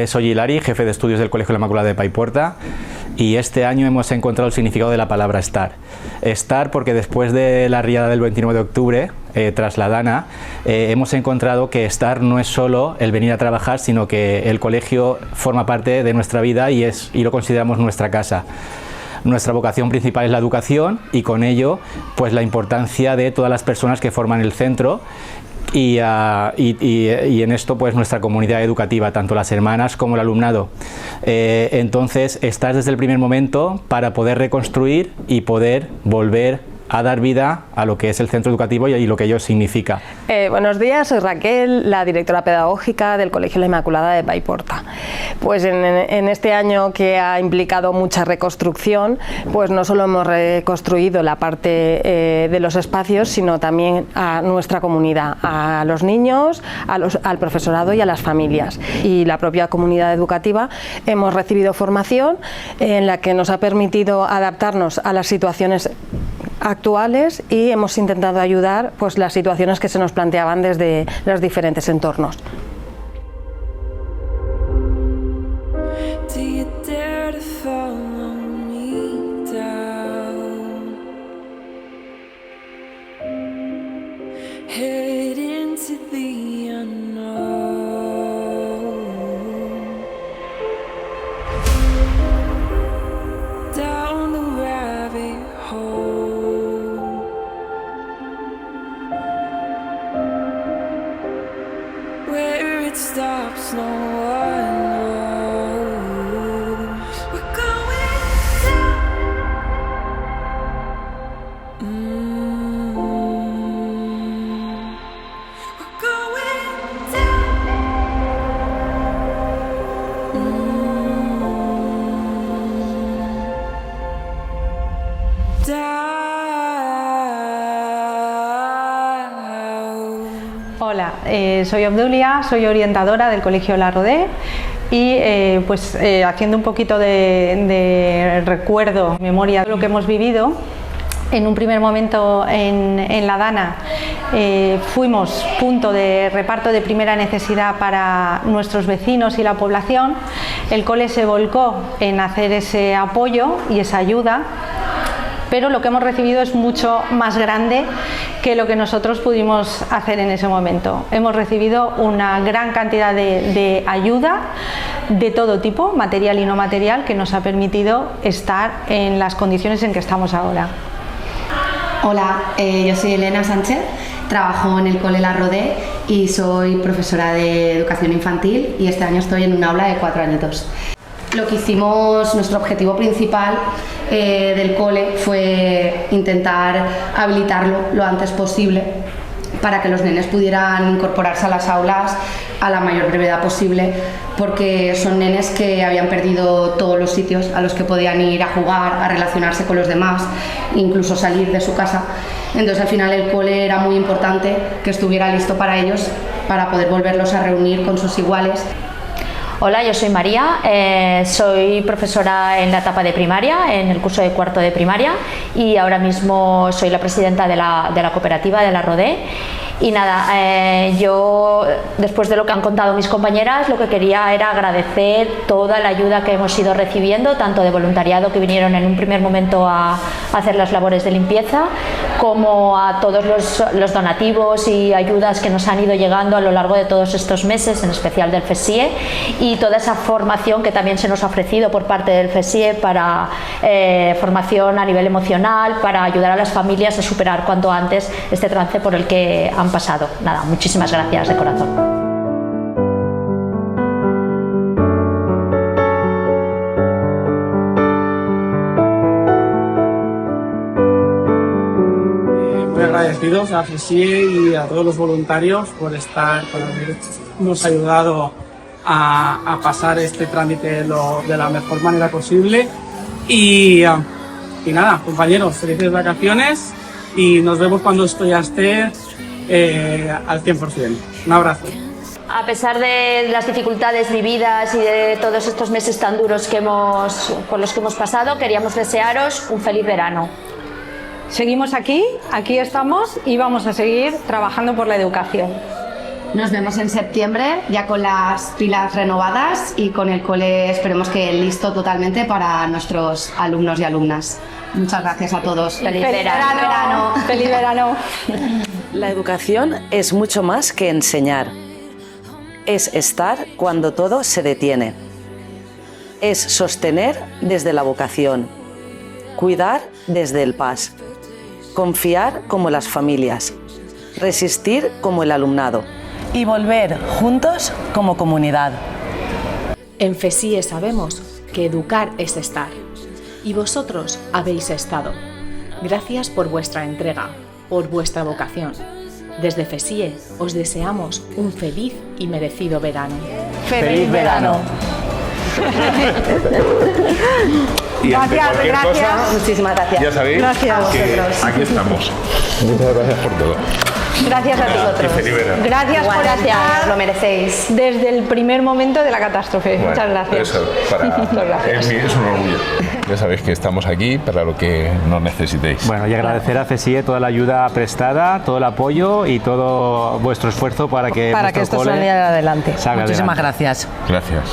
soy Hilari, jefe de estudios del Colegio La Inmaculada de Paiporta, y este año hemos encontrado el significado de la palabra estar. Estar porque después de la riada del 29 de octubre, tras la Dana, hemos encontrado que estar no es solo el venir a trabajar, sino que el colegio forma parte de nuestra vida y lo consideramos nuestra casa. Nuestra vocación principal es la educación y con ello pues la importancia de todas las personas que forman el centro y en esto pues nuestra comunidad educativa, tanto las hermanas como el alumnado. Entonces estás desde el primer momento para poder reconstruir y poder volver a dar vida a lo que es el centro educativo y lo que ello significa. Buenos días, soy Raquel, la directora pedagógica del Colegio La Inmaculada de Paiporta. Pues en este año que ha implicado mucha reconstrucción, pues no solo hemos reconstruido la parte de los espacios, sino también a nuestra comunidad, a los niños, al profesorado y a las familias. Y la propia comunidad educativa hemos recibido formación en la que nos ha permitido adaptarnos a las situaciones actuales y hemos intentado ayudar pues las situaciones que se nos planteaban desde los diferentes entornos. Stops, no one knows. We're going down. We're going down. Hola, soy Obdulia, soy orientadora del Colegio La Rodé y haciendo un poquito de recuerdo, memoria de lo que hemos vivido. En un primer momento en la Dana fuimos punto de reparto de primera necesidad para nuestros vecinos y la población. El cole se volcó en hacer ese apoyo y esa ayuda, pero lo que hemos recibido es mucho más grande que lo que nosotros pudimos hacer en ese momento. Hemos recibido una gran cantidad de ayuda de todo tipo, material y no material, que nos ha permitido estar en las condiciones en que estamos ahora. Hola, yo soy Elena Sánchez, trabajo en el Cole La Rodé y soy profesora de educación infantil y este año estoy en un aula de 4 añitos. Lo que hicimos, nuestro objetivo principal del cole fue intentar habilitarlo lo antes posible para que los nenes pudieran incorporarse a las aulas a la mayor brevedad posible, porque son nenes que habían perdido todos los sitios a los que podían ir a jugar, a relacionarse con los demás, incluso salir de su casa. Entonces al final el cole era muy importante que estuviera listo para ellos, para poder volverlos a reunir con sus iguales. Hola, yo soy María, soy profesora en la etapa de primaria, en el curso de cuarto de primaria, y ahora mismo soy la presidenta de la cooperativa de La Rodé. Y nada, yo, después de lo que han contado mis compañeras, lo que quería era agradecer toda la ayuda que hemos ido recibiendo, tanto de voluntariado que vinieron en un primer momento a hacer las labores de limpieza, como a todos los donativos y ayudas que nos han ido llegando a lo largo de todos estos meses, en especial del FESIE, y toda esa formación que también se nos ha ofrecido por parte del FESIE para formación a nivel emocional, para ayudar a las familias a superar cuanto antes este trance por el que han pasado. Nada, muchísimas gracias de corazón. Muy agradecidos a FESIE y a todos los voluntarios por habernos ayudado a pasar este trámite de la mejor manera posible. Y nada, compañeros, felices vacaciones y nos vemos cuando esto ya esté al 100%. Un abrazo. A pesar de las dificultades vividas y de todos estos meses tan duros por los que hemos pasado, queríamos desearos un feliz verano. Seguimos aquí estamos y vamos a seguir trabajando por la educación. Nos vemos en septiembre, ya con las pilas renovadas y con el cole esperemos que listo totalmente para nuestros alumnos y alumnas. Muchas gracias a todos. ¡Feliz verano! ¡Feliz verano! La educación es mucho más que enseñar. Es estar cuando todo se detiene. Es sostener desde la vocación. Cuidar desde el PAS. Confiar como las familias. Resistir como el alumnado. Y volver juntos como comunidad. En FESIE sabemos que educar es estar. Y vosotros habéis estado. Gracias por vuestra entrega, por vuestra vocación. Desde FESIE os deseamos un feliz y merecido verano. ¡Feliz verano! Y ante cualquier cosa, Muchísimas gracias. ya sabéis Gracias a que vosotros. aquí estamos. Muchas gracias por todo. Gracias a vosotros. Y feliz verano. Gracias por estar lo merecéis. desde el primer momento de la catástrofe. Bueno, Muchas gracias. Eso Muchas gracias. es un orgullo. Ya sabéis que estamos aquí para lo que nos necesitéis. Bueno, y agradecer a FESIE toda la ayuda prestada, todo el apoyo y todo vuestro esfuerzo para que Para nuestro que esto cole saliera adelante. salga Muchísimas adelante. gracias. Gracias.